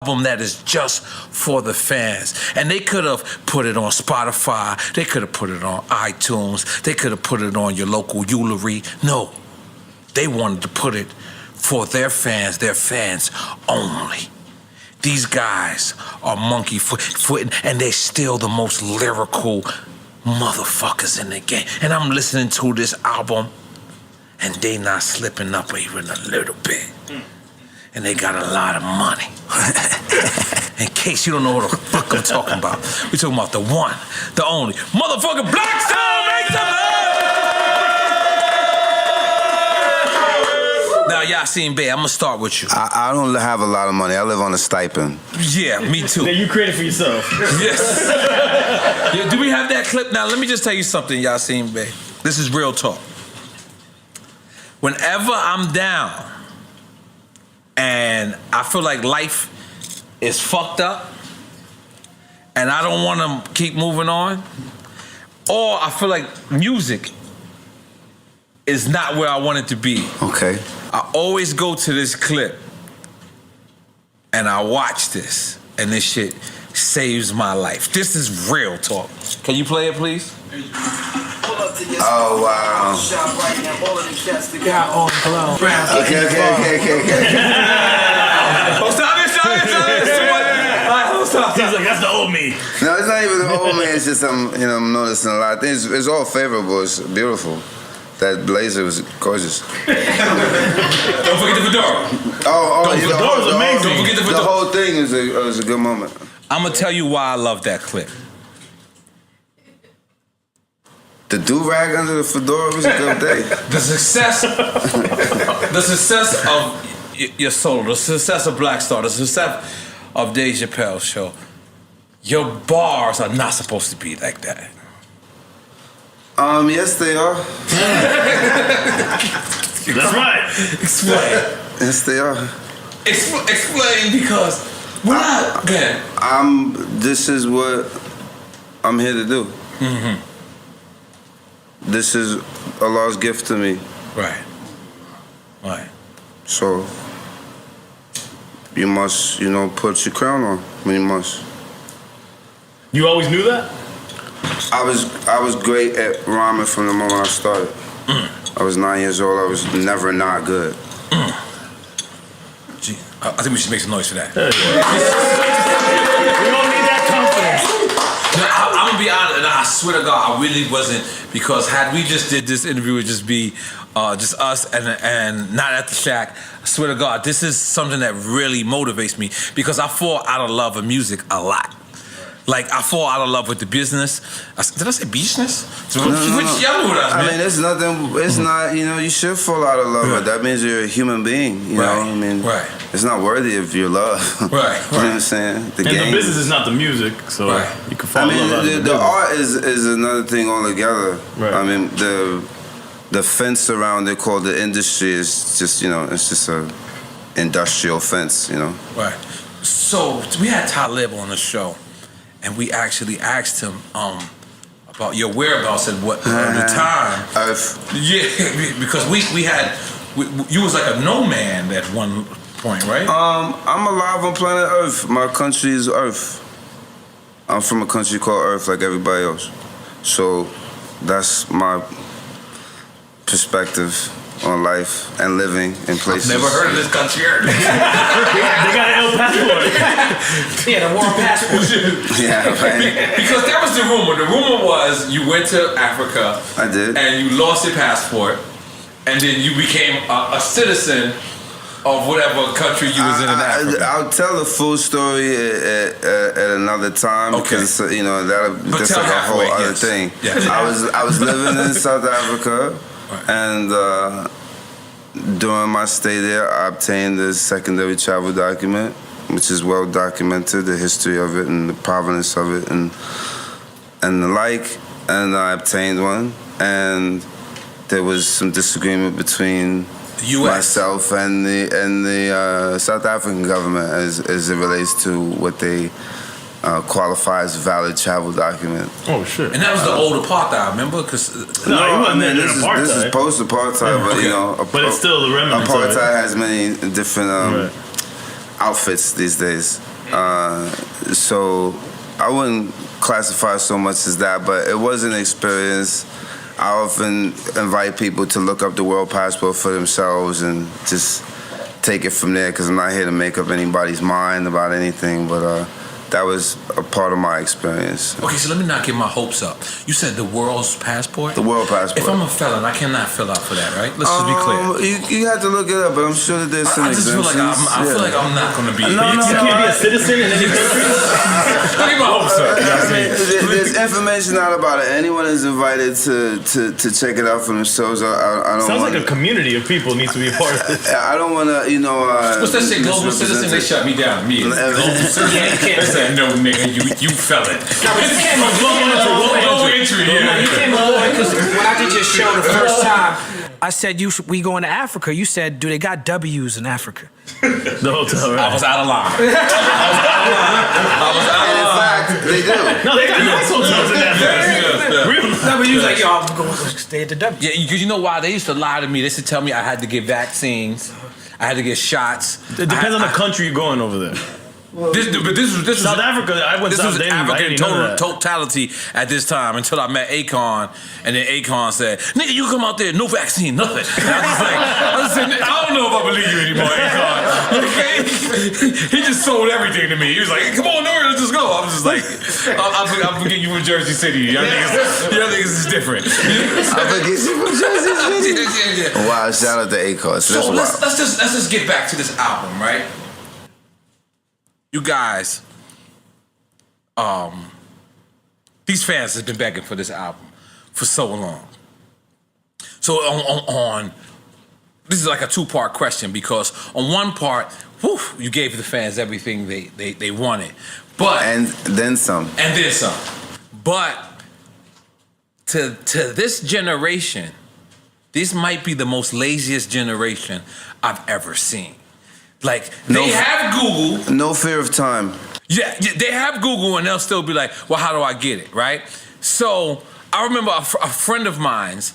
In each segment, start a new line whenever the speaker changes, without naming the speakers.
album that is just for the fans. And they could have put it on Spotify. They could have put it on iTunes. They could have put it on your local Uluru. No, they wanted to put it for their fans only. These guys are monkey foot, and they're still the most lyrical motherfuckers in the game. And I'm listening to this album, and they not slipping up even a little bit. And they got a lot of money. In case you don't know what the fuck I'm talking about, we're talking about the one, the only, motherfucking Blackstone! Make some Now, Yasin Bey, I'm gonna start with you.
I don't have a lot of money. I live on a stipend.
Yeah, me too.
That you created for yourself.
Yes. Yeah, do we have that clip? Now, let me just tell you something, Yasin Bey. This is real talk. Whenever I'm down and I feel like life is fucked up and I don't want to keep moving on, or I feel like music is not where I want it to be.
Okay.
I always go to this clip and I watch this, and this shit saves my life. This is real talk. Can you play it, please?
Oh, wow. Okay.
Oh, stop it.
He's like, that's the old me.
No, it's not even the old man. It's just I'm noticing a lot of things. It's all favorable. It's beautiful. That blazer was gorgeous.
Don't forget the fedora.
The
fedora's amazing.
Don't forget the fedora.
The whole thing was a good moment.
I'm gonna tell you why I love that clip.
The do-rag under the fedora was a good day.
The success of your solo, the success of Black Star, the success of Dave Chappelle's show. Your bars are not supposed to be like that.
Yes, they are.
That's right.
Explain.
Yes, they are.
Explain, because we're not. Again.
This is what I'm here to do.
Mm-hmm.
This is Allah's gift to me.
Right.
So you must, put your crown on when you must.
You always knew that?
I was great at rhyming from the moment I started. I was 9 years old. I was never not good.
Gee, I think we should make some noise for that.
We don't need that confidence.
I'm gonna be honest, and I swear to God, I really wasn't, because had we just did this interview, it would just be just us and not at the shack. I swear to God, this is something that really motivates me, because I fall out of love with music a lot. Like, I fall out of love with the business. Did I say business?
No.
Y'all know what I mean.
It's nothing. It's not. You should fall out of love. Right. That means you're a human being. You know. I mean, it's not worthy of your love.
Right.
You know what I'm saying?
The business is not the music, so you can fall in love.
The art is another thing altogether.
Right.
I mean, the fence around it called the industry is just it's just a industrial fence.
Right. So we had Talib on the show. And we actually asked him about your whereabouts at what the time. Yeah, because we had you was like a nomad at one point, right?
I'm alive on planet Earth. My country is Earth. I'm from a country called Earth, like everybody else. So that's my perspective on life and living in places.
I've never heard of this country.
They got an L passport.
Yeah, the war passport.
Yeah, right.
Because that was the rumor. The rumor was you went to Africa.
I did.
And you lost your passport, and then you became a citizen of whatever country you was in Africa.
I'll tell the full story at another time, because that's like a whole other thing.
Yes.
I was living in South Africa. And during my stay there, I obtained a secondary travel document, which is well documented, the history of it and the provenance of it and the like. And I obtained one, and there was some disagreement between myself and the South African government as it relates to what they qualify as a valid travel document.
Oh shit!
And that was the old apartheid, remember? Because
this is post-apartheid,
but it's still the remnants.
Apartheid has many different outfits these days. So I wouldn't classify so much as that, but it was an experience. I often invite people to look up the World Passport for themselves and just take it from there, because I'm not here to make up anybody's mind about anything, but that was a part of my experience.
Okay, so let me not get my hopes up. You said the world's passport?
The World Passport.
If I'm a felon, I cannot fill out for that, right? Let's just be clear.
You have to look it up, but I'm sure that there's some
I just feel like I feel like I'm not going to be.
You can't be a citizen in any country.
Look at my hopes up.
There's information out about it. Anyone is invited to check it out for themselves. I don't.
Sounds like a community of people needs to be a part of this.
I don't want to,
What's that shit? Global citizen? They shut me down. Me. Global citizen.
Yeah, you can't.
No, nigga, you felon.
No, but you came up
Low entry, yeah.
You came up because when I did your show the first time, I said we going to Africa. You said, do they got W's in Africa?
The hotel, right?
I was out of line.
In fact, they do.
No, they got nice hotels in Africa. Real nice.
No, but you was like, yo, I'm going to stay at the W.
Yeah, because you know why? They used to lie to me. They used to tell me I had to get vaccines. I had to get shots.
It depends on the country you're going over there.
This was
South Africa. I went
this
South
was
African
African totality at this time until I met Akon, and then Akon said, "Nigga, you come out there, no vaccine, nothing." And I was like, I don't know if I believe you anymore, Akon. Okay? He just sold everything to me. He was like, "Come on, Nori, let's just go." I was just like, "I forget you from Jersey City. Y'all niggas is different."
I forget you from Jersey City.
Yeah.
Wow! Shout out to Akon.
So let's just get back to this album, right? You guys, these fans have been begging for this album for so long. So on this is like a two-part question, because on one part, you gave the fans everything they wanted, but
and then some.
And then some. But to this generation, this might be the most laziest generation I've ever seen. Like, they have Google.
No fear of time.
Yeah, they have Google, and they'll still be like, well, how do I get it, right? So I remember a friend of mine's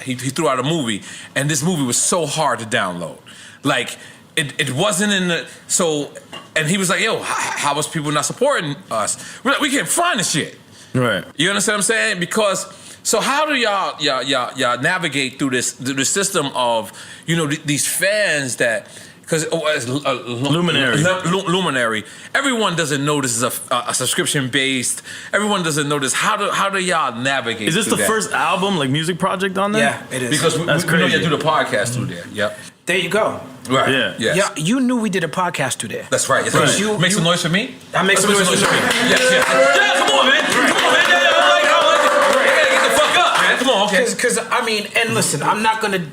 he threw out a movie, and this movie was so hard to download. Like, it wasn't in the, so, and he was like, yo, how was people not supporting us? We're like, we can't find the shit.
Right.
You understand what I'm saying? Because, so how do y'all navigate through this system of, these fans that, because Luminary. Everyone doesn't know this is a subscription based. Everyone doesn't know this. How do y'all navigate?
Is this the first album, like music project on there?
Yeah, it is.
Because we know you do the podcast through there. Yep.
There you go.
Right.
Yeah.
Yes.
Yeah, you knew we did a podcast through there.
That's right. Yes,
Right.
You make some noise for me.
I make some noise for you.
Yes. Yeah, come on, man. I gotta get the fuck up, man. Come on, okay.
Because I mean, and listen, I'm not gonna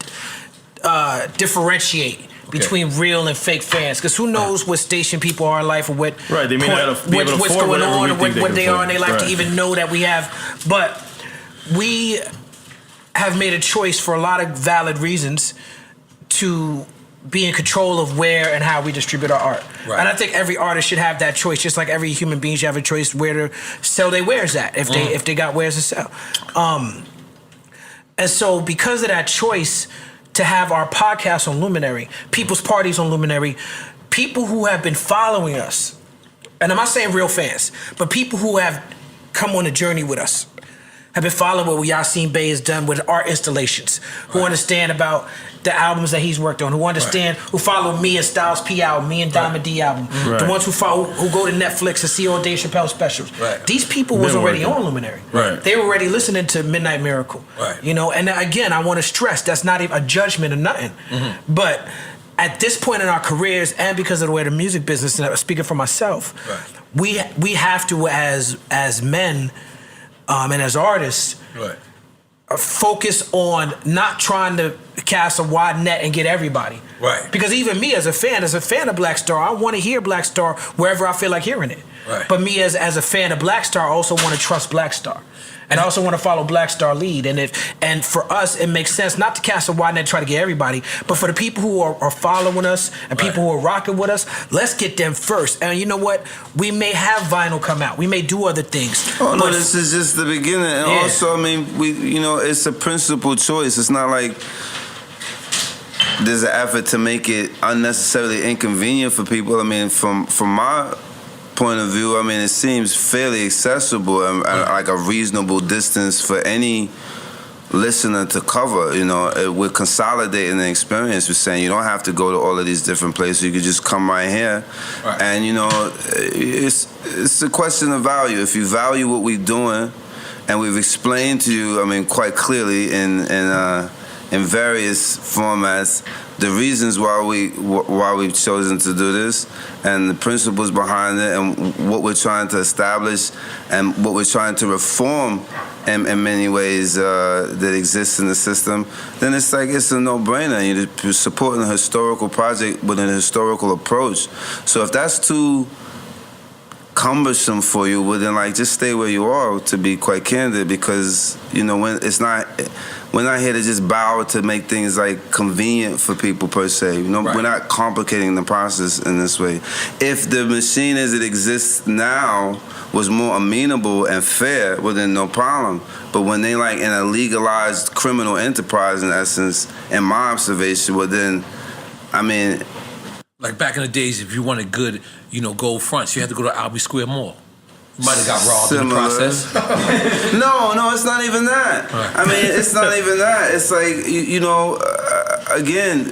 differentiate between real and fake fans, because who knows what station people are in life, or what
they may not be able to
what's
afford
going on, or
whatever
what they are in their life
right.
to even know that we have. But we have made a choice for a lot of valid reasons to be in control of where and how we distribute our art.
Right.
And I think every artist should have that choice, just like every human being should have a choice where to sell their wares at, if they got wares to sell. And so because of that choice to have our podcast on Luminary, people's parties on Luminary, people who have been following us, and I'm not saying real fans, but people who have come on a journey with us, have been following what Yassine Bey has done with art installations, who understand about the albums that he's worked on, who understand, who follow me and Styles P album, me and Diamond D album, the ones who go to Netflix and see all Dave Chappelle specials.
Right.
These people was already on Luminary.
Right.
They were already listening to Midnight Miracle.
Right.
And again, I want to stress, that's not even a judgment or nothing.
Mm-hmm.
But at this point in our careers, and because of the way the music business, and I'm speaking for myself, we have to, as men and as artists, focus on not trying to cast a wide net and get everybody. Right. Because even me as a fan of Black Star, I want to hear Black Star wherever I feel like hearing it. Right. But me as a fan of Black Star, I also want to trust Black Star. And I also want to follow Black Star lead. And for us, it makes sense not to cast a wide net and try to get everybody, but for the people who are following us and people who are rocking with us, let's get them first. And you know what? We may have vinyl come out. We may do other things.
Oh no, this is just the beginning. And also, I mean, it's a principal choice. It's not like there's an effort to make it unnecessarily inconvenient for people. I mean, from my point of view, I mean, it seems fairly accessible and like a reasonable distance for any listener to cover. You know, we're consolidating the experience. We're saying you don't have to go to all of these different places. You could just come right here, and you know, it's a question of value. If you value what we're doing, and we've explained to you, I mean, quite clearly in various formats, the reasons why we've chosen to do this, and the principles behind it, and what we're trying to establish, and what we're trying to reform in many ways that exists in the system, then it's like it's a no-brainer. You're supporting a historical project with an historical approach. So if that's too cumbersome for you, well then like just stay where you are, to be quite candid, because you know when it's not, we're not here to just bow to make things like convenient for people per se. You know, we're not complicating the process in this way. If the machine as it exists now was more amenable and fair, well then no problem. But when they like in a legalized criminal enterprise, in essence, in my observation, well then, I mean,
like back in the days, if you wanted good, you know, gold fronts, you had to go to Albee Square Mall. You might have got robbed in the process.
No, it's not even that. Right. I mean, it's not even that. It's like, you know, again,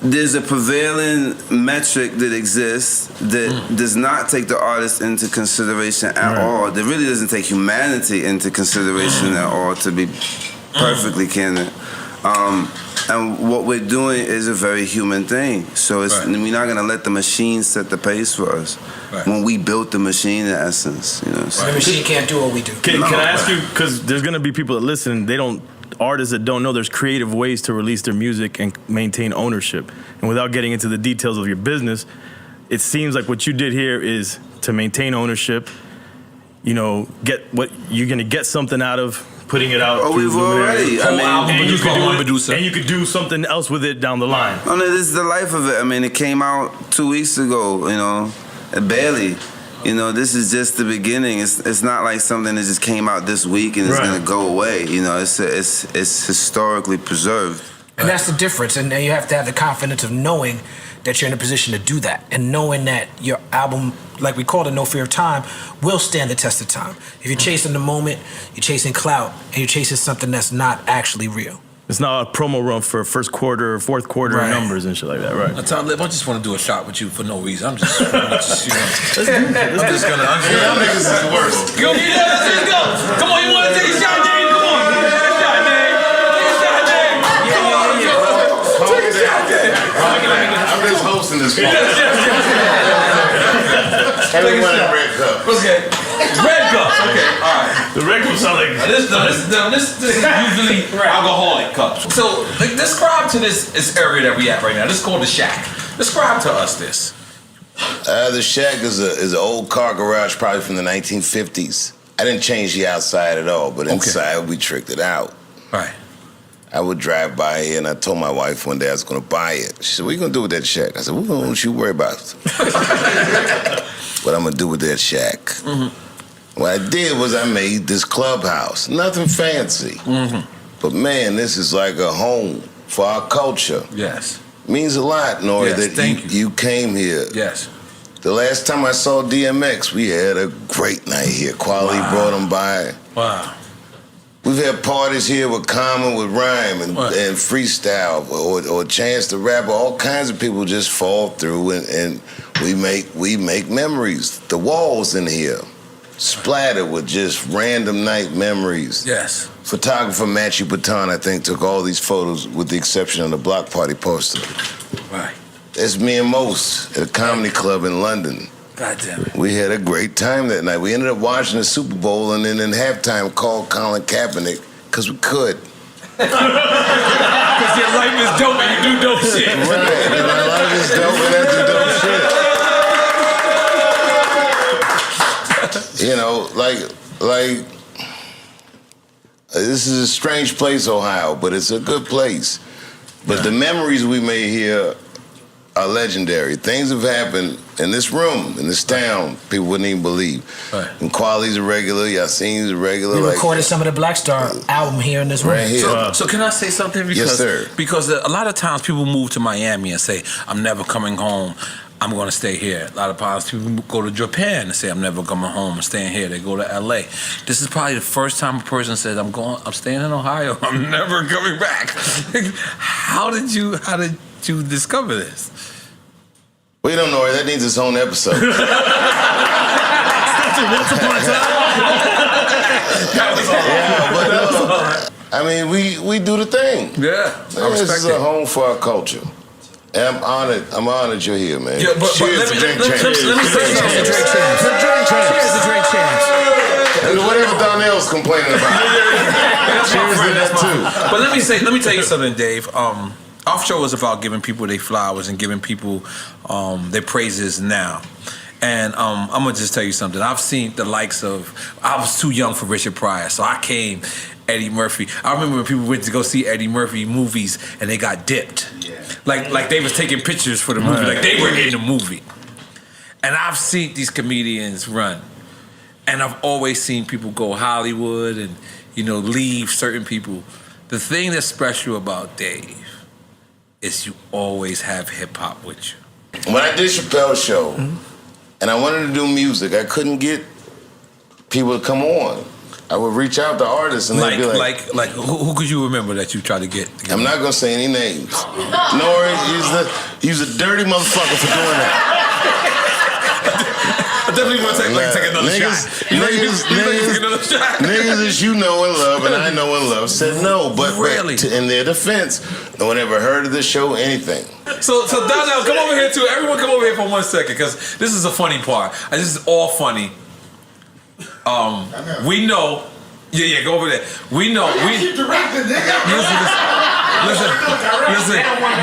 there's a prevailing metric that exists that does not take the artist into consideration at all. That really doesn't take humanity into consideration at all, to be perfectly candid. And what we're doing is a very human thing. So we're not going to let the machine set the pace for us. When we built the machine, in essence, you know. So.
The machine can't do what we do.
Can I ask you, because there's going to be people that listen, artists that don't know there's creative ways to release their music and maintain ownership. And without getting into the details of your business, it seems like what you did here is to maintain ownership, you know, get what you're going to get something out of putting it out.
Oh, we've already. I mean,
and you could do something else with it down the line.
Oh, no, this is the life of it. I mean, it came out 2 weeks ago, you know, barely. You know, this is just the beginning. It's not like something that just came out this week and it's going to go away. You know, it's historically preserved.
And that's the difference. And you have to have the confidence of knowing that you're in a position to do that, and knowing that your album, like we call it No Fear of Time, will stand the test of time. If you're chasing the moment, you're chasing clout, and you're chasing something that's not actually real.
It's not a promo run for first quarter or fourth quarter numbers and shit like that, right?
Tom Lip, I just want to do a shot with you for no reason. I'm just you know, I'm just gonna. Y'all niggas is the worst. Go, let's go. Come on, you want to take a shot, Dave? Come on, take a shot, Dave. Take a shot, Dave.
I'm just hosting this one.
Everyone in red cup. Okay. Red cups. Okay. All right.
The red cups sound like
this is usually alcoholic cups. So describe to this area that we at right now. This is called the Shack. Describe to us this.
The Shack is an old car garage, probably from the 1950s. I didn't change the outside at all, but inside we tricked it out.
Right.
I would drive by here, and I told my wife one day I was going to buy it. She said, "What are you going to do with that shack?" I said, "Well, don't you worry about it." What I'm going to do with that shack. Mm-hmm. What I did was I made this clubhouse. Nothing fancy. Mm-hmm. But, man, this is like a home for our culture.
Yes.
It means a lot, Nori, that you came here.
Yes.
The last time I saw DMX, we had a great night here. Quality brought him by.
Wow.
We've had parties here with Common, with Rhyme, and freestyle, or Chance the Rapper. All kinds of people just fall through, and we make memories. The walls in here splattered with just random night memories.
Yes.
Photographer Matthew Baton, I think, took all these photos with the exception of the block party poster.
Right.
It's me and Most at a comedy club in London.
God damn it.
We had a great time that night. We ended up watching the Super Bowl and then in halftime called Colin Kaepernick because we could.
Because your life is dope and you do dope shit.
Right, and my life is dope and that's the dope shit. You know, like, this is a strange place, Ohio, but it's a good place. But the memories we made here are legendary. Things have happened in this room, in this town, people wouldn't even believe.
Right.
And Quality's a regular, Yassine's a regular.
We recorded some of the Black Star album here in this room.
Right here.
So can I say something? Because,
Yes, sir.
Because a lot of times people move to Miami and say, I'm never coming home. I'm going to stay here. A lot of times people go to Japan and say, I'm never coming home. I'm staying here. They go to LA. This is probably the first time a person says, I'm staying in Ohio. I'm never coming back. How did you discover this?
We don't know. That needs its own episode.
Once upon a time.
I mean, we do the thing.
Yeah, I
This
respect
is
it.
a home for our culture. And I'm honored you're here, man.
Yeah, but
Cheers to Drink Champs.
let me say
Cheers
something.
to Drink Champs. Cheers to Drink Champs.
And whatever Donnell's complaining about. Cheers to that too.
But let me tell you something, Dave. Our show is about giving people their flowers and giving people their praises now. And I'm gonna just tell you something. I've seen the likes of. I was too young for Richard Pryor, so I came. Eddie Murphy. I remember when people went to go see Eddie Murphy movies and they got dipped. Yeah. Like they was taking pictures for the movie, like they were in the movie. And I've seen these comedians run. And I've always seen people go Hollywood and, leave certain people. The thing that's special about Dave is you always have hip hop with you.
When I did Chappelle's show and I wanted to do music, I couldn't get people to come on. I would reach out to artists and they'd be like,
who could you remember that you tried to get?
I'm not gonna say any names. Nori, he's a dirty motherfucker for doing that.
I definitely want to take another shot.
Niggas that you know and love and I know and love said no, but
Really?
In their defense, no one ever heard of the show, anything.
So Donnell, come over here too. Everyone come over here for 1 second, because this is a funny part. This is all funny. We know. Yeah, go over there. We know. Listen.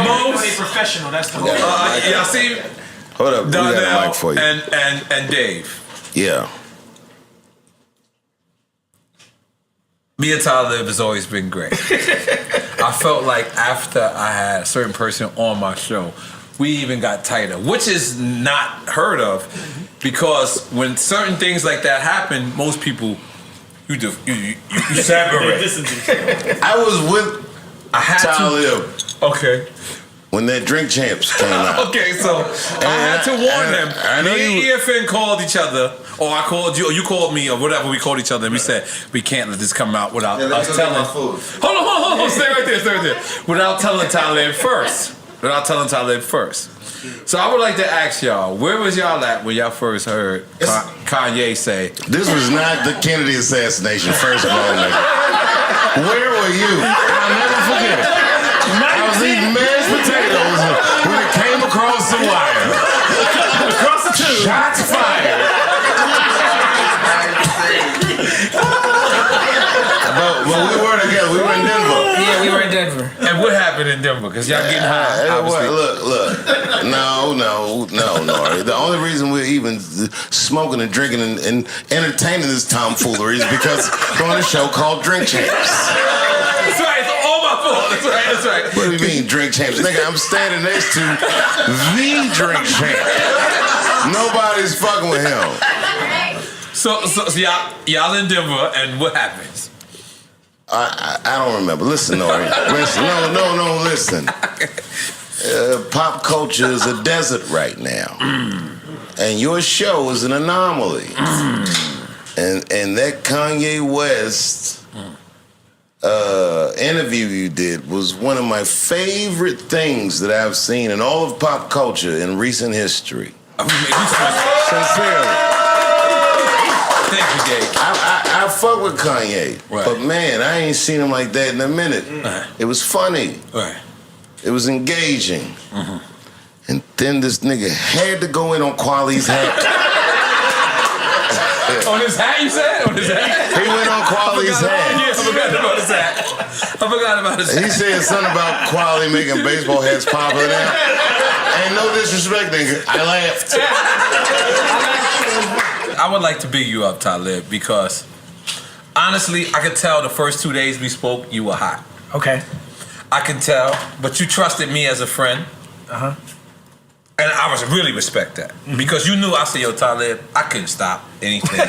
Most
professional. That's the
y'all see
Hold up, we got a
Donnell
mic for you.
and Dave.
Yeah.
Me and Talib has always been great. I felt like after I had a certain person on my show, we even got tighter, which is not heard of, because when certain things like that happen, most people you separate.
I was with
I had
Talib
Okay.
when that Drink Champs came out.
Okay, so I had to warn them.
I know
Me
you.
and EFN called each other, or I called you, or you called me, or whatever. We called each other, and we said we can't let this come out without us telling. Hold on, stay right there. Without telling Talib first. So I would like to ask y'all, where was y'all at when y'all first heard Kanye say?
This was not the Kennedy assassination, first of all, nigga. Where were you? I'll never forget it. I was eating mashed potatoes when it came across the wire. Across the tube. Shots fired. But we were together. We were in Denver.
Yeah, we were in Denver.
And what happened in Denver? Because y'all getting high, obviously.
Look. No, Nori. The only reason we're even smoking and drinking and entertaining this tomfoolery is because we're on a show called Drink Champs.
That's right, it's all my fault. That's right.
What do you mean, Drink Champs? Nigga, I'm standing next to the Drink Champ. Nobody's fucking with him.
So y'all in Denver, and what happens?
I don't remember. Listen, Nori. Listen. Pop culture is a desert right now. And your show is an anomaly. And that Kanye West interview you did was one of my favorite things that I've seen in all of pop culture in recent history. Sincerely.
Thank you, Dave.
I fuck with Kanye,
Right.
but man, I ain't seen him like that in a minute.
Right.
It was funny.
Right.
It was engaging. And then this nigga had to go in on Quali's hat.
On his hat, you said? On his hat?
He went on Quali's hat.
Yes, I forgot about his hat.
He said something about Quali making baseball hats popular now. Ain't no disrespect, nigga. I laughed.
I would like to big you up, Talib, because honestly, I could tell the first 2 days we spoke, you were hot.
Okay.
I can tell, but you trusted me as a friend. And I was really respect that because you knew I said, yo, Talib, I couldn't stop anything.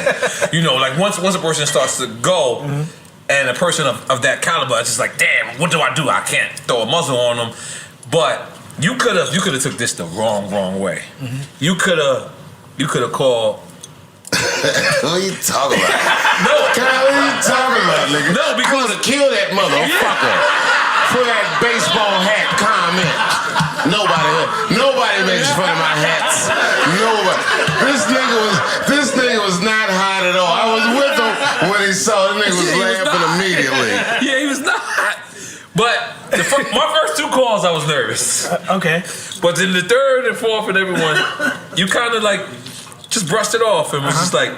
You know, like once a person starts to go, and a person of that caliber, it's just like, damn, what do? I can't throw a muzzle on them. But you could have took this the wrong way. You could have called.
What are you talking about?
No,
what are you talking about, nigga?
No, because
I kill that motherfucker for that baseball hat comment. Nobody makes fun of my hats. Nobody. This nigga was not hot at all. I was with him when he saw the nigga was laughing immediately.
Yeah, he was not. But my first 2 calls, I was nervous.
Okay.
But then the third and fourth and everyone, you kind of like just brushed it off and was just like,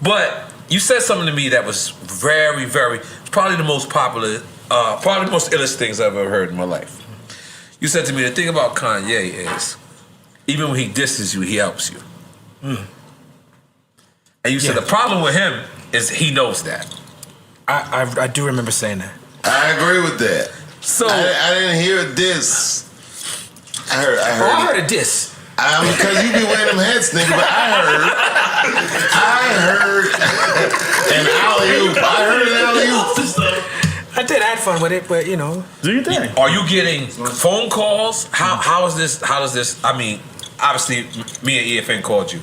but you said something to me that was very, very, probably the most popular, probably the most illest things I've ever heard in my life. You said to me, the thing about Kanye is, even when he disses you, he helps you. And you said the problem with him is he knows that.
I do remember saying that.
I agree with that.
So
I didn't hear a diss. I heard
a diss.
Because you be wearing them hats, nigga, but I heard an alley-oop. I heard an alley-oop.
I did. I had fun with it, but you know.
Do you think?
Are you getting phone calls? How is this? How does this? I mean, obviously, me and EFN called you,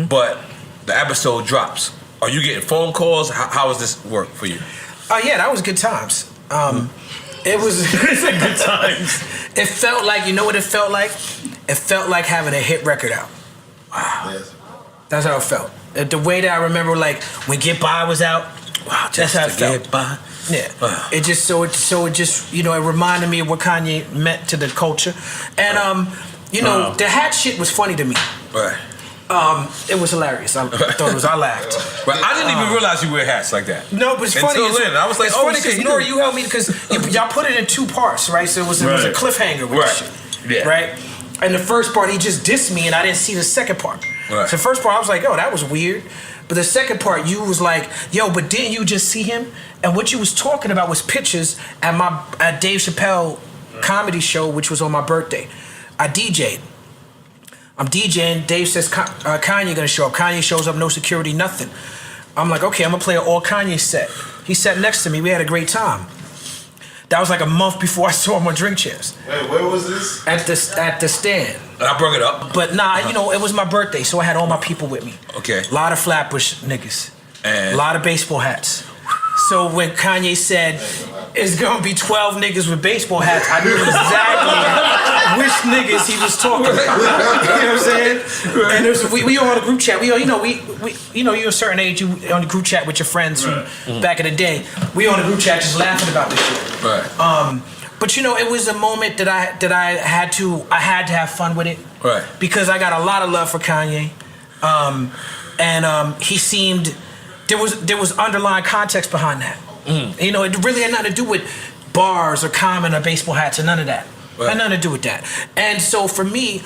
but the episode drops. Are you getting phone calls? How does this work for you?
Oh yeah, that was good times. It was
good times.
It felt like, you know what it felt like? It felt like having a hit record out. Wow.
Yes.
That's how it felt. The way that I remember, like when Get By was out. Wow, that's how it felt.
Get By.
Yeah. It just it just you know, it reminded me of what Kanye meant to the culture, and you know, the hat shit was funny to me.
Right.
It was hilarious. I thought it was. I laughed.
But I didn't even realize you wear hats like that.
No, but it's funny.
Until then, I was like,
it's
oh,
funny because
shit,
Nora, you helped me because y'all put it in 2 parts, right? So it was a cliffhanger with this shit, right? And the first part, he just dissed me, and I didn't see the second part.
Right.
So the first part, I was like, oh, that was weird. But the second part, you was like, yo, but didn't you just see him? And what you was talking about was pictures at Dave Chappelle comedy show, which was on my birthday. I DJ'd. I'm DJing. Dave says Kanye gonna show up. Kanye shows up, no security, nothing. I'm like, okay, I'm gonna play an all Kanye set. He sat next to me. We had a great time. That was like a month before I saw him on Drink Champs.
Wait, where was this?
At the stand.
And I brought it up.
But nah, you know, it was my birthday, so I had all my people with me.
Okay.
A lot of Flatbush niggas.
And
a lot of baseball hats. So when Kanye said, it's gonna be 12 niggas with baseball hats, I knew exactly which niggas he was talking about. You know what I'm saying? And we all on a group chat. We all, you know, you're a certain age, you on the group chat with your friends from back in the day. We on a group chat just laughing about this shit.
Right.
But you know, it was a moment that I had to have fun with it.
Right.
Because I got a lot of love for Kanye. And he seemed there was underlying context behind that. You know, it really had nothing to do with bars or Common or baseball hats or none of that.
Right.
Had nothing to do with that. And so for me,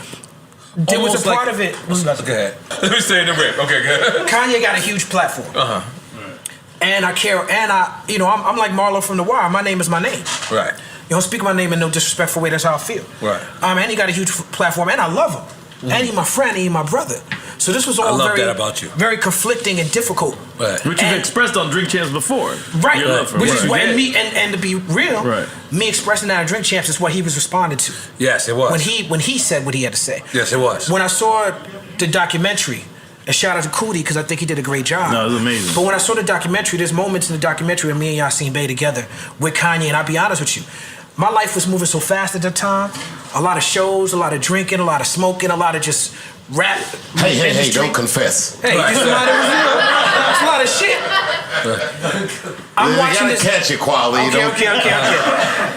there was a part of it.
Go ahead. Let me say the rip. Okay, good.
Kanye got a huge platform. And I care, and you know, I'm like Marlo from The Wire. My name is my name.
Right.
You don't speak my name in no disrespectful way. That's how I feel.
Right.
And he got a huge platform, and I love him. And he's my friend, and he's my brother. So this was all
love that about you.
very conflicting and difficult.
Right.
Which you've expressed on Drink Champs before.
Right.
Your love for
Which
him.
is what, and to be real,
Right.
me expressing that at Drink Champs is what he was responding to.
Yes, it was.
When he said what he had to say.
Yes, it was.
When I saw the documentary, and shout out to Cootie because I think he did a great job.
No, it was amazing.
But when I saw the documentary, there's moments in the documentary where me and Yasin Bey together with Kanye, and I'll be honest with you, my life was moving so fast at that time. A lot of shows, a lot of drinking, a lot of smoking, a lot of just rap.
Hey, don't confess.
Hey, just a lot of, that's a lot of shit. I'm watching this.
Catch it, quality.
Okay.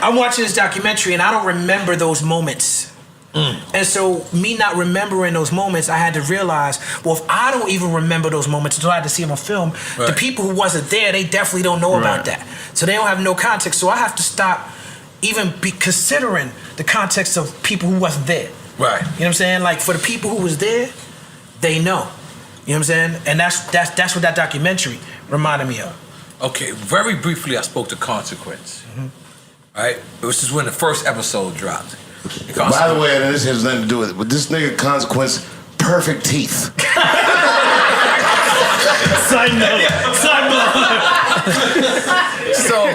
I'm watching this documentary, and I don't remember those moments. And so me not remembering those moments, I had to realize, well, if I don't even remember those moments until I had to see them on film, the people who wasn't there, they definitely don't know about that. So they don't have no context. So I have to stop even be considering the context of people who wasn't there.
Right.
You know what I'm saying? Like for the people who was there, they know. You know what I'm saying? And that's what that documentary reminded me of.
Okay, very briefly, I spoke to Consequence. Right? This is when the first episode dropped.
By the way, this has nothing to do with it, but this nigga Consequence, perfect teeth.
Side note.
So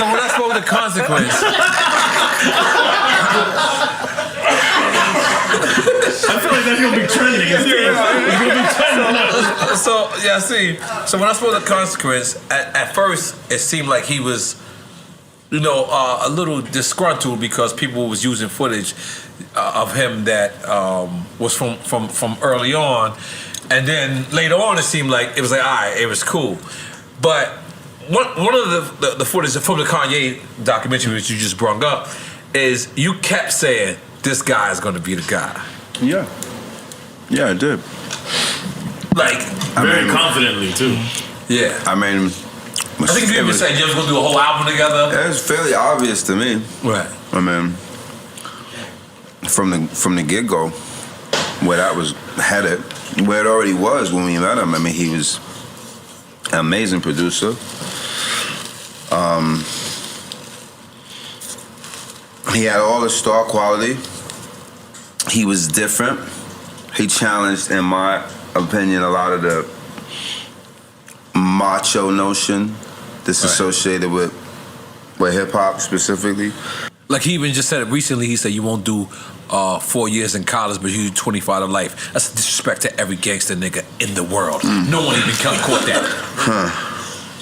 when I spoke to Consequence,
I feel like that's gonna be trending. It's gonna be trending.
So when I spoke to Consequence, at first it seemed like he was, a little disgruntled because people was using footage of him that was from early on, and then later on it seemed like it was like, all right, it was cool, but one of the footage from the Kanye documentary which you just brought up is you kept saying this guy is going to be the guy.
Yeah, I did.
Like
very confidently too.
Yeah,
I mean,
I think you even said you was going to do a whole album together.
It was fairly obvious to me.
Right.
I mean, from the get-go, where that was headed, where it already was when we met him. I mean, he was an amazing producer. He had all the star quality. He was different. He challenged, in my opinion, a lot of the macho notion that's associated with hip-hop specifically.
Like he even just said it recently, he said you won't do 4 years in college, but you do 25 to life. That's a disrespect to every gangster nigga in the world. No one even caught that.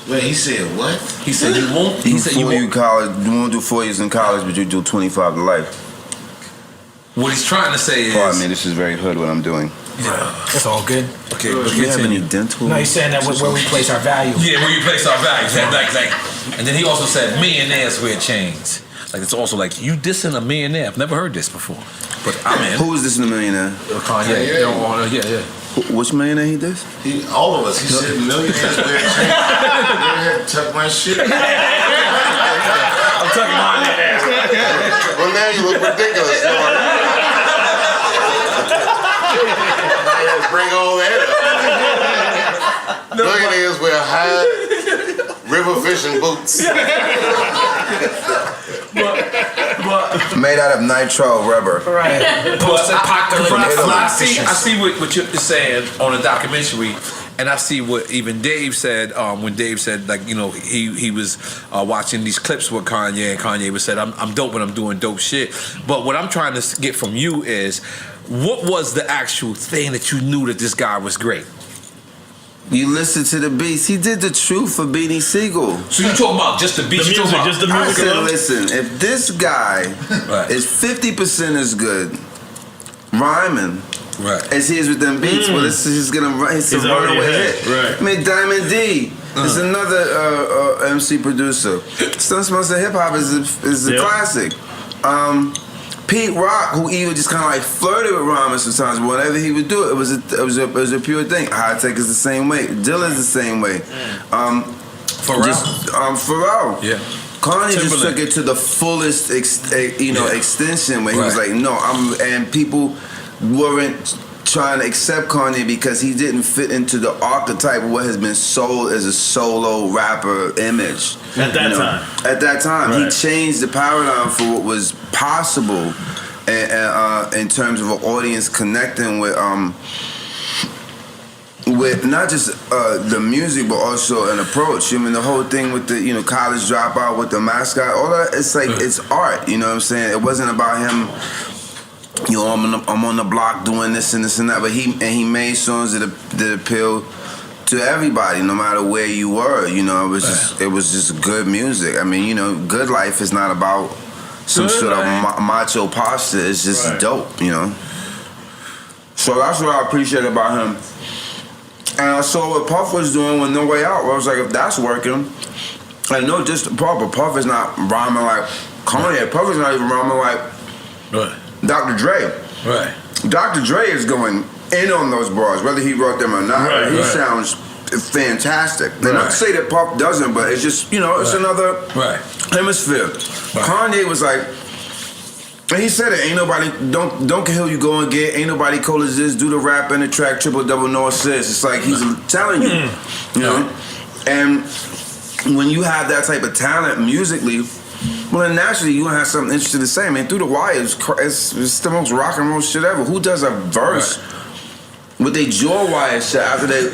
Wait, he said what?
He said you won't. He said you
won't do 4 years in college, but you do 25 to life.
What he's trying to say is.
Pardon me, this is very hood what I'm doing.
Yeah,
It's all good.
Okay,
do you have any dental?
No, he's saying that where we place our value.
Yeah, where you place our value. And then he also said millionaires wear chains. Like it's also like you dissing a millionaire. I've never heard this before, but I'm in.
Who is this millionaire?
Kanye. Yeah.
Which millionaire he did?
All of us. He said millionaires wear chains. I had to tuck my shit.
I'm talking about that.
Well, now you look ridiculous. Bring all that up. Millionaires wear high river fishing boots.
Made out of nitro rubber.
Right.
I see what you're saying on the documentary, and I see what even Dave said when Dave said, like, he was watching these clips with Kanye, and Kanye was said, I'm dope when I'm doing dope shit. But what I'm trying to get from you is, what was the actual thing that you knew that this guy was great?
You listen to the beats. He did the truth for Beanie Siegel.
So you talking about just the beats?
The music, just the music.
I said, listen, if this guy is 50% as good rhyming as he is with them beats, well, it's a runaway hit.
Right.
I mean, Diamond D is another MC producer. Sun Smells of Hip Hop is a classic. Pete Rock, who even just kind of like flirted with rhyming sometimes, but whenever he would do it, it was a pure thing. High Tech is the same way. Dilla's the same way. Pharrell.
Yeah.
Kanye just took it to the fullest, extension where he was like, no, and people weren't trying to accept Kanye because he didn't fit into the archetype of what has been sold as a solo rapper image.
At that time,
he changed the paradigm for what was possible in terms of an audience connecting with not just the music, but also an approach. I mean, the whole thing with the college dropout with the mascot, all that. It's like it's art. You know what I'm saying? It wasn't about him. I'm on the block doing this and this and that. But he made songs that appealed to everybody, no matter where you were. It was just good music. I mean, Good Life is not about some sort of macho posture. It's just dope. So that's what I appreciate about him. And I saw what Puff was doing with No Way Out. I was like, if that's working, I know just Puff, but Puff is not rhyming like Kanye. Puff is not even rhyming like Dr. Dre.
Right.
Dr. Dre is going in on those bars, whether he wrote them or not. He sounds fantastic. Not to say that Puff doesn't, but it's just, it's another hemisphere. Kanye was like, and he said it, ain't nobody, don't care who you go and get, ain't nobody cold as this, do the rap and the track, triple double, no assist. It's like he's telling you, And when you have that type of talent musically, Well, then naturally you're gonna have something interesting to say, man. Through the Wire, it's the most rock and roll shit ever. Who does a verse with their jaw wire shut after they,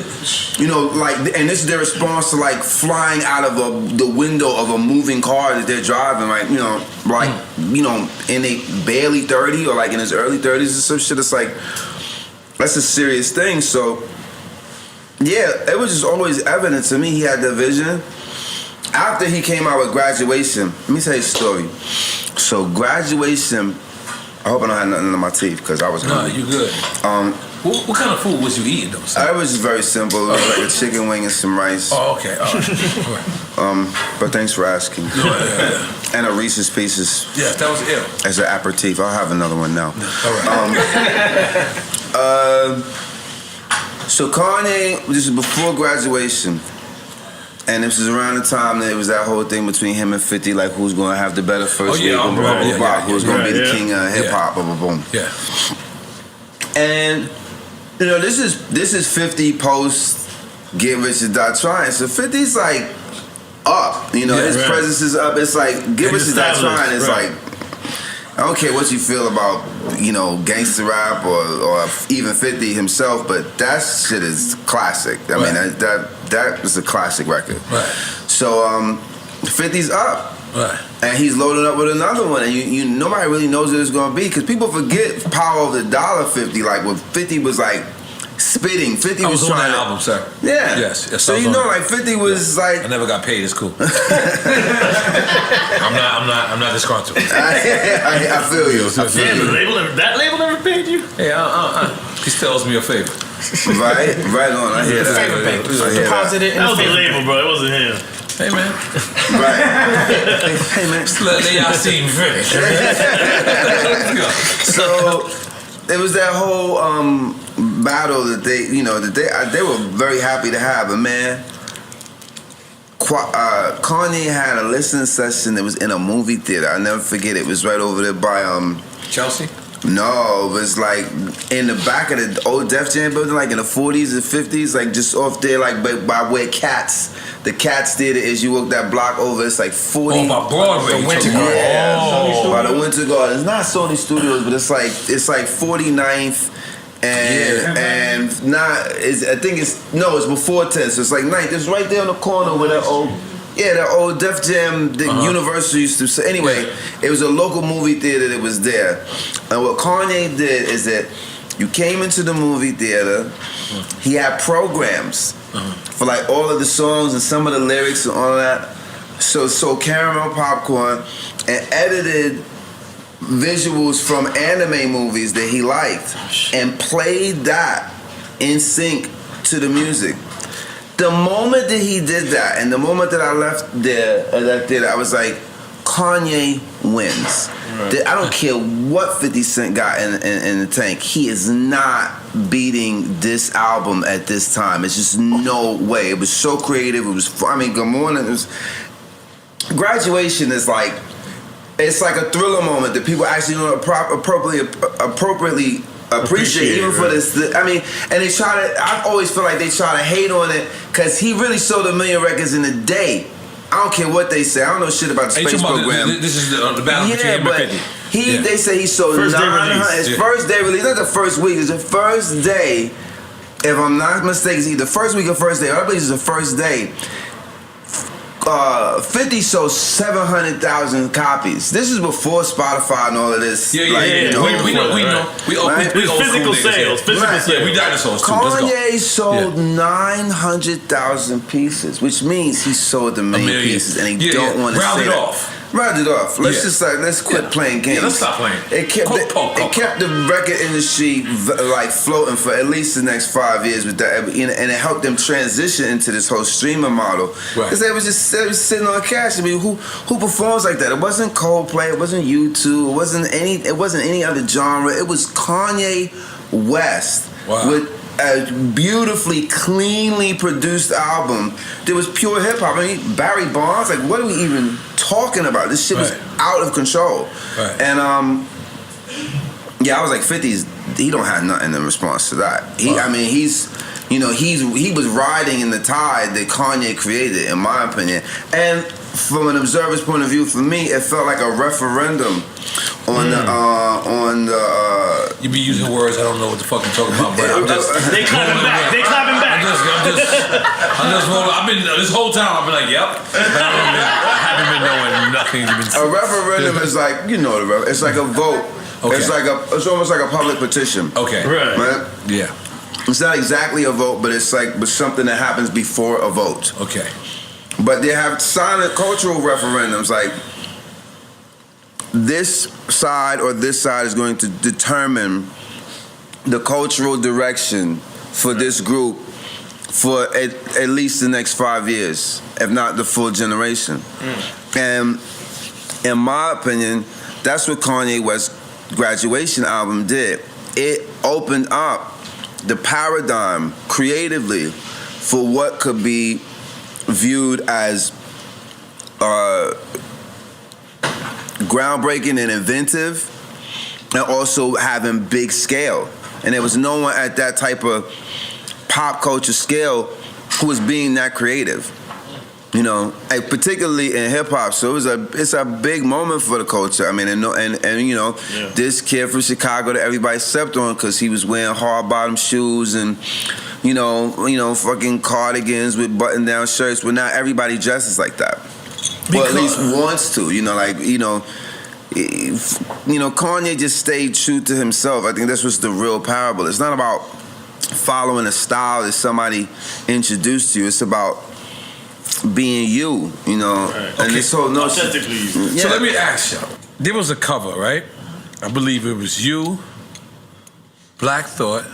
like, and this is their response to like flying out of the window of a moving car that they're driving, like, in a barely 30 or like in his early 30s or some shit. It's like, that's a serious thing. So, yeah, it was just always evident to me he had the vision. After he came out with Graduation, let me tell you a story. So Graduation, I hope I don't have nothing in my teeth because I was hungry.
No, you good. What kind of food was you eating though?
It was just very simple. It was like a chicken wing and some rice.
Oh, okay. All right.
But thanks for asking.
Yeah.
And a Reese's Pieces.
Yes, that was ill.
As an aperitif. I'll have another one now.
All right.
So Kanye, this is before Graduation. And this was around the time that it was that whole thing between him and 50, like who's going to have the better first week, who's going to be the king of hip hop, boom.
Yeah.
And this is 50 post Get Rich or Die Trying. So 50's like up, his presence is up. It's like Get Rich or Die Trying. It's like, I don't care what you feel about, gangster rap or even 50 himself, but that shit is classic. I mean, that was a classic record.
Right.
So 50's up.
Right.
And he's loading up with another one, and nobody really knows what it's gonna be because people forget Power of the Dollar 50. Like when 50 was like spitting, 50 was
on
trying
that
to,
album, sir.
Yeah.
Yes.
So like 50 was like.
I never got paid. It's cool. I'm not disgruntled.
I feel you.
That label never paid you?
Yeah. He still owes me a favor.
Right on. I hear that.
Favor bank.
Deposit
it.
That was the label, bro. It wasn't him.
Hey man.
Right. Hey man.
Just let y'all see me finish.
So it was that whole battle that they were very happy to have. But man, Kanye had a listening session that was in a movie theater. I'll never forget it. It was right over there by
Chelsea?
No, it was like in the back of the old Def Jam building, like in the 40s and 50s, like just off there, like by where the Cats Theater is. You walk that block over, it's like 40.
Oh, by Broadway.
The Winter Garden. Yeah, by the Winter Garden. It's not Sony Studios, but it's like 49th and it's before 10th, so it's like 9th. It's right there on the corner where that old Def Jam, Universal used to. So anyway, it was a local movie theater that was there. And what Kanye did is that you came into the movie theater, he had programs for like all of the songs and some of the lyrics and all of that. So caramel popcorn and edited visuals from anime movies that he liked and played that in sync to the music. The moment that he did that, and the moment that I left there, I was like, Kanye wins. Right. I don't care what 50 Cent got in the tank. He is not beating this album at this time. It's just no way. It was so creative. It was, Good Morning. It was, Graduation is like, it's like a thriller moment that people actually don't appropriately appreciate even for this. And they try to. I always feel like they try to hate on it because he really sold 1 million records in a day. I don't care what they say. I don't know shit about the space program.
This is the battle between him and 50.
They say he sold 900. His first day release, not the first week. It's the first day. If I'm not mistaken, it's either first week or first day. I believe it's the first day. 50 sold 700,000 copies. This is before Spotify and all of this.
We know. We
physical sales. Physical sales.
We dinosaurs too.
Kanye sold 900,000 pieces, which means he sold 1 million pieces, and he don't want to say that. Round it off. Let's quit playing games.
Yeah, let's stop playing.
It kept the record industry like floating for at least the next 5 years with that, and it helped them transition into this whole streaming model. Because they was sitting on cash. Who performs like that? It wasn't Coldplay. It wasn't U2. It wasn't any other genre. It was Kanye West with a beautifully, cleanly produced album that was pure hip hop. Barry Bonds, like, what are we even talking about? This shit was out of control. Right. And I was like, 50's, he don't have nothing in response to that. He was riding in the tide that Kanye created, in my opinion. And from an observer's point of view, for me, it felt like a referendum on the.
You be using words I don't know what the fuck you're talking about, but I'm just.
They clapping back. They clapping back.
I've been this whole time. I've been like, yep. I haven't been knowing nothing.
A referendum is like it's like a vote.
Okay.
It's almost like a public petition.
Okay.
Right?
Yeah.
It's not exactly a vote, but it's something that happens before a vote.
Okay.
But they have silent cultural referendums, like this side or this side is going to determine the cultural direction for this group for at least the next 5 years, if not the full generation. And in my opinion, that's what Kanye West's Graduation album did. It opened up the paradigm creatively for what could be viewed as groundbreaking and inventive, and also having big scale. And there was no one at that type of pop culture scale who was being that creative, you know, like particularly in hip hop. So it's a big moment for the culture. I mean, and you know, this kid from Chicago that everybody slept on because he was wearing hard bottom shoes and you know, fucking cardigans with button down shirts. But not everybody dresses like that. Well, at least wants to, you know, like, you know, Kanye just stayed true to himself. I think that's what's the real parable. It's not about following a style that somebody introduced to you. It's about being you, you know.
Right.
And this whole notion.
Authentically you.
Yeah.
So let me ask you. There was a cover, right? I believe it was you, Black Thought,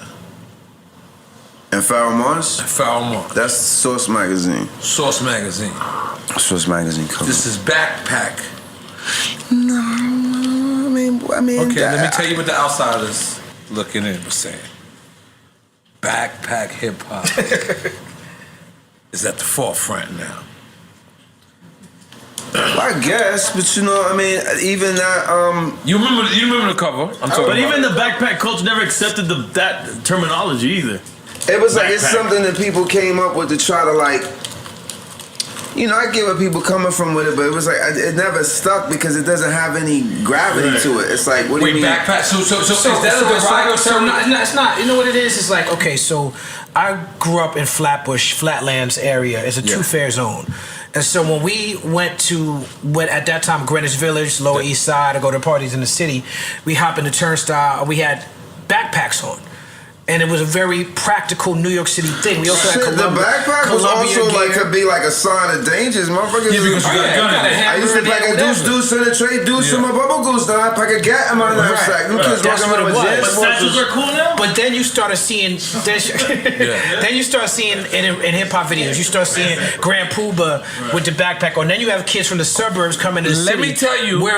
and Pharoah Monch?
Pharoah Monch.
That's Source Magazine.
Source Magazine.
Source Magazine cover.
This is Backpack.
No, I mean.
Okay, let me tell you what the outsiders looking in was saying. Backpack hip hop is at the forefront now.
Well, I guess, but you know, I mean, even that.
You remember the cover? I'm talking
But
about.
even the backpack culture never accepted that terminology either.
It was like it's
Backpack.
something that people came up with to try to like. You know, I get where people coming from with it, but it was like it never stuck because it doesn't have any gravity to it. It's like, what do you mean?
Backpack. So is that a derogatory term?
No, it's not. You know what it is? It's like, okay, so I grew up in Flatbush, Flatlands area. It's a two-fare zone. And so when we went at that time, Greenwich Village, Lower East Side, to go to parties in the city, we hop in the turnstile, we had backpacks on. And it was a very practical New York City thing. We also had
the backpack was also like could be like a sign of dangers, motherfuckers.
Yeah, because you got a gun in there.
I used to pack a deuce in the tray, deuce in my bubble goose, then I pack a gat in my knapsack. Them kids
That's
walking
what
around
it
with
was.
jazz
But statues are cool now?
But then you started seeing, then you start seeing in hip hop videos, you start seeing Grand Poobah with the backpack on. Then you have kids from the suburbs coming to the city.
Let me tell you.
wearing